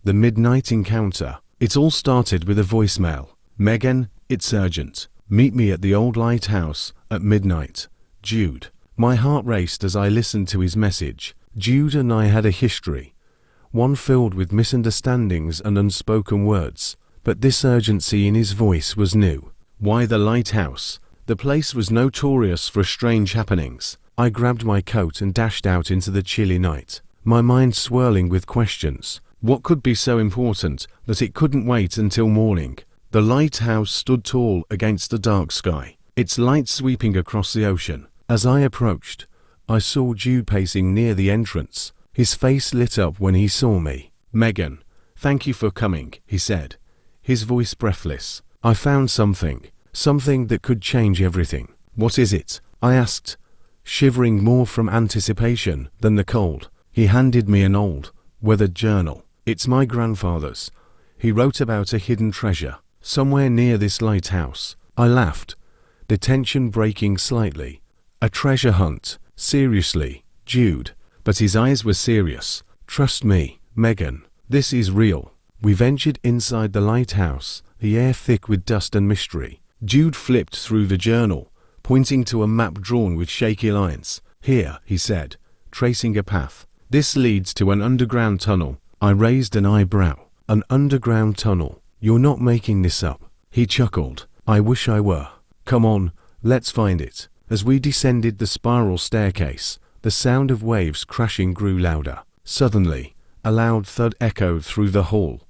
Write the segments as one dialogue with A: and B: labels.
A: The midnight encounter. It all started with a voicemail. Megan, it's urgent. Meet me at the old lighthouse at midnight. Jude. My heart raced as I listened to his message. Jude and I had a history, one filled with misunderstandings and unspoken words, but this urgency in his voice was new. Why the lighthouse? The place was notorious for strange happenings. I grabbed my coat and dashed out into the chilly night, my mind swirling with questions. What could be so important that it couldn't wait until morning? The lighthouse stood tall against the dark sky, its light sweeping across the ocean. As I approached, I saw Jude pacing near the entrance. His face lit up when he saw me. Megan, thank you for coming, he said, his voice breathless. I found something that could change everything. What is it? I asked, shivering more from anticipation than the cold. He handed me an old, weathered journal. It's my grandfather's. He wrote about a hidden treasure somewhere near this lighthouse. I laughed, the tension breaking slightly. A treasure hunt? Seriously, Jude? But his eyes were serious. Trust me, Megan, this is real. We ventured inside the lighthouse, the air thick with dust and mystery. Jude flipped through the journal, pointing to a map drawn with shaky lines. Here, he said, tracing a path. This leads to an underground tunnel. I raised an eyebrow. An underground tunnel? You're not making this up. He chuckled. I wish I were. Come on, let's find it. As we descended the spiral staircase, the sound of waves crashing grew louder. Suddenly, a loud thud echoed through the hall,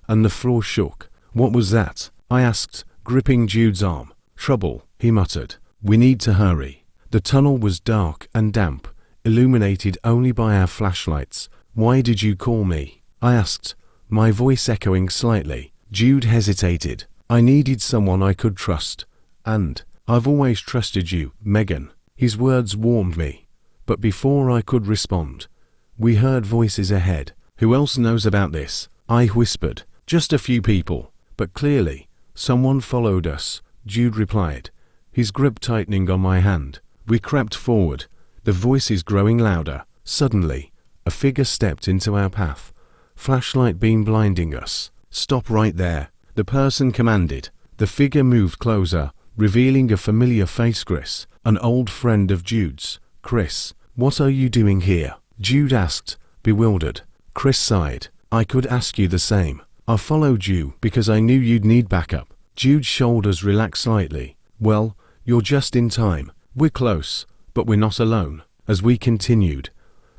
A: and the floor shook. What was that? I asked, gripping Jude's arm. Trouble, he muttered. We need to hurry. The tunnel was dark and damp, illuminated only by our flashlights. Why did you call me? I asked, my voice echoing slightly. Jude hesitated. I needed someone I could trust. And I've always trusted you, Megan. His words warmed me. But before I could respond, we heard voices ahead. Who else knows about this? I whispered. Just a few people. But clearly, someone followed us, Jude replied, his grip tightening on my hand. We crept forward, the voices growing louder. Suddenly, a figure stepped into our path, flashlight beam blinding us. Stop right there, the person commanded. The figure moved closer, revealing a familiar face. Chris, an old friend of Jude's. Chris, what are you doing here? Jude asked, bewildered. Chris sighed. I could ask you the same. I followed you because I knew you'd need backup. Jude's shoulders relaxed slightly. Well, you're just in time. We're close, but we're not alone. As we continued,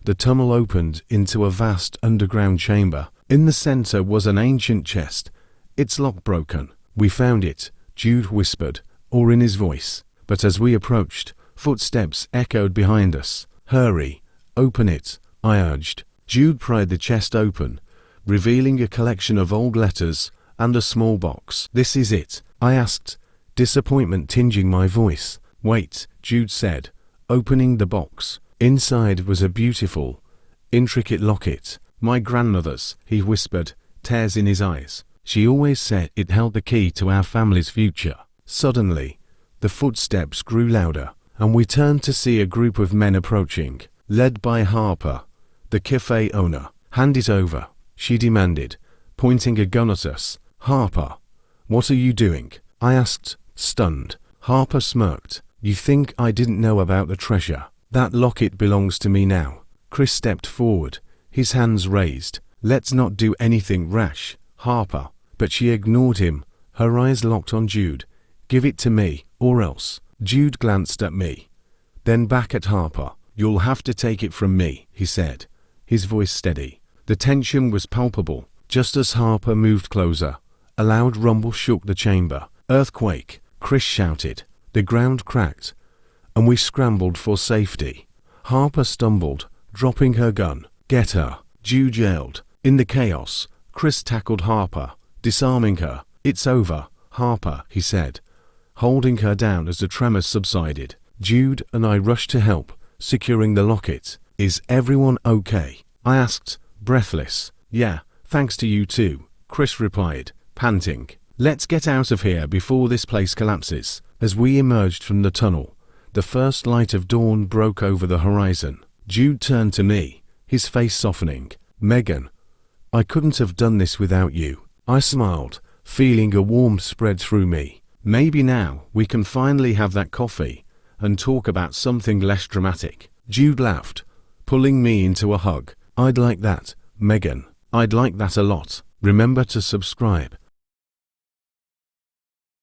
A: the tunnel opened into a vast underground chamber. In the center was an ancient chest, its lock broken. We found it, Jude whispered, awe in his voice. But as we approached, footsteps echoed behind us. Hurry, open it, I urged. Jude pried the chest open, revealing a collection of old letters and a small box. This is it, I asked, disappointment tinging my voice. Wait, Jude said, opening the box. Inside was a beautiful, intricate locket. My grandmother's, he whispered, tears in his eyes. She always said it held the key to our family's future. Suddenly, the footsteps grew louder, and we turned to see a group of men approaching, led by Harper, the cafe owner. Hand it over, she demanded, pointing a gun at us. Harper, what are you doing? I asked, stunned. Harper smirked. You think I didn't know about the treasure? That locket belongs to me now. Chris stepped forward, his hands raised. Let's not do anything rash, Harper. But she ignored him, her eyes locked on Jude. Give it to me, or else. Jude glanced at me, then back at Harper. You'll have to take it from me, he said, his voice steady. The tension was palpable. Just as Harper moved closer, a loud rumble shook the chamber. Earthquake, Chris shouted. The ground cracked, and we scrambled for safety. Harper stumbled, dropping her gun. Get her, Jude yelled. In the chaos, Chris tackled Harper, disarming her. It's over, Harper, he said, holding her down as the tremors subsided. Jude and I rushed to help, securing the locket. Is everyone okay? I asked, breathless. Yeah, thanks to you too, Chris replied, panting. Let's get out of here before this place collapses. As we emerged from the tunnel, the first light of dawn broke over the horizon. Jude turned to me, his face softening. Megan, I couldn't have done this without you. I smiled, feeling a warmth spread through me. Maybe now we can finally have that coffee and talk about something less dramatic. Jude laughed, pulling me into a hug. I'd like that, Megan. I'd like that a lot. Remember to subscribe.